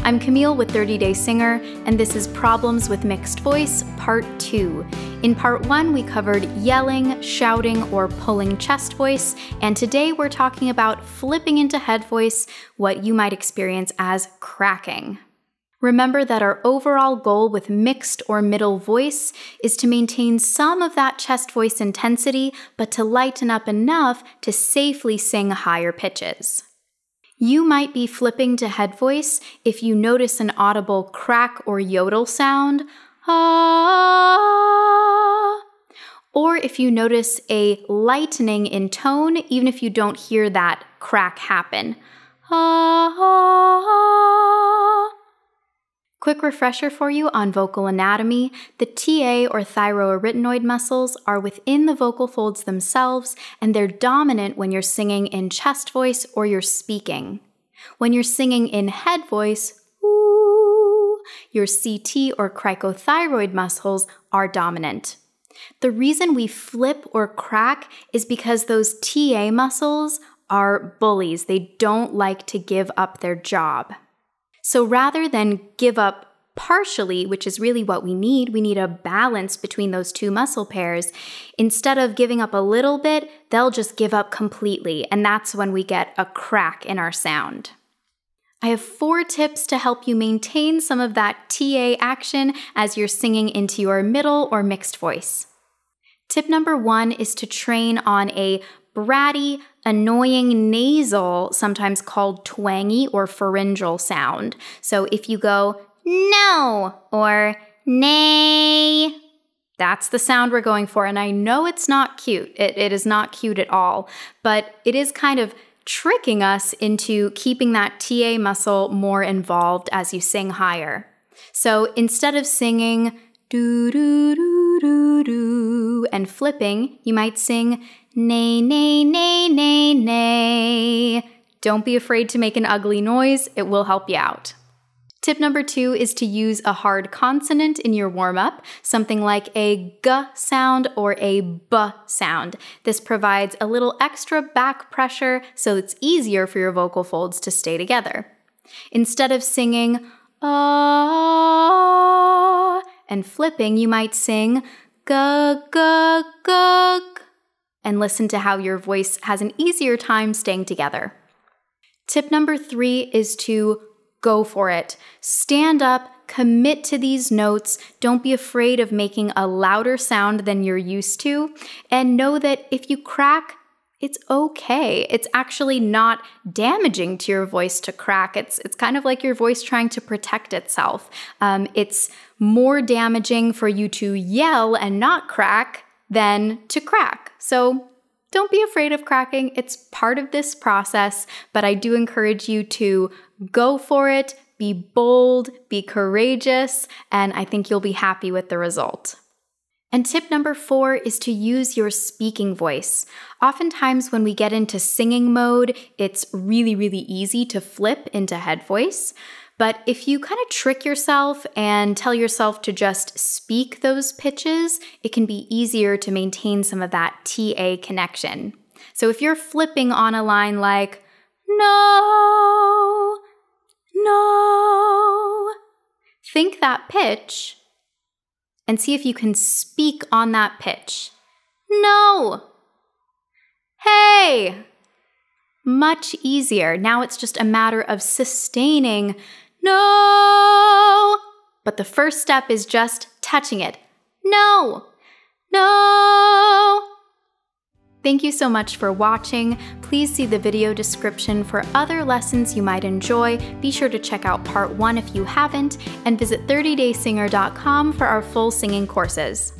I'm Camille with 30 Day Singer, and this is Problems with Mixed Voice, Part 2. In Part 1, we covered yelling, shouting, or pulling chest voice, and today we're talking about flipping into head voice, what you might experience as cracking. Remember that our overall goal with mixed or middle voice is to maintain some of that chest voice intensity, but to lighten up enough to safely sing higher pitches. You might be flipping to head voice if you notice an audible crack or yodel sound, ah, or if you notice a lightening in tone, even if you don't hear that crack happen. Ah. Quick refresher for you on vocal anatomy. The TA or thyroarytenoid muscles are within the vocal folds themselves, and they're dominant when you're singing in chest voice or you're speaking. When you're singing in head voice, ooh, your CT or cricothyroid muscles are dominant. The reason we flip or crack is because those TA muscles are bullies. They don't like to give up their job. So rather than give up partially, which is really what we need a balance between those two muscle pairs. Instead of giving up a little bit, they'll just give up completely, and that's when we get a crack in our sound. I have 4 tips to help you maintain some of that TA action as you're singing into your middle or mixed voice. Tip number 1 is to train on a bratty, annoying nasal, sometimes called twangy or pharyngeal sound. So if you go no or nay, that's the sound we're going for. And I know it's not cute. It is not cute at all, but it is kind of tricking us into keeping that TA muscle more involved as you sing higher. So instead of singing do do do do do and flipping, you might sing nay, nay, nay, nay, nay. Don't be afraid to make an ugly noise. It will help you out. Tip number 2 is to use a hard consonant in your warm-up, something like a g sound or a b sound. This provides a little extra back pressure so it's easier for your vocal folds to stay together. Instead of singing ah and flipping, you might sing g, g, g, and listen to how your voice has an easier time staying together. Tip number 3 is to go for it. Stand up, commit to these notes. Don't be afraid of making a louder sound than you're used to, and know that if you crack, it's okay. It's actually not damaging to your voice to crack. It's kind of like your voice trying to protect itself. It's more damaging for you to yell and not crack than to crack. So don't be afraid of cracking. It's part of this process, but I do encourage you to go for it, be bold, be courageous, and I think you'll be happy with the result. And tip number 4 is to use your speaking voice. Oftentimes when we get into singing mode, it's really, really easy to flip into head voice. But if you kind of trick yourself and tell yourself to just speak those pitches, it can be easier to maintain some of that TA connection. So if you're flipping on a line like, no, no, think that pitch and see if you can speak on that pitch. No, hey, much easier. Now it's just a matter of sustaining no, but the first step is just touching it. No, no. Thank you so much for watching. Please see the video description for other lessons you might enjoy. Be sure to check out part 1 if you haven't, and visit 30daysinger.com for our full singing courses.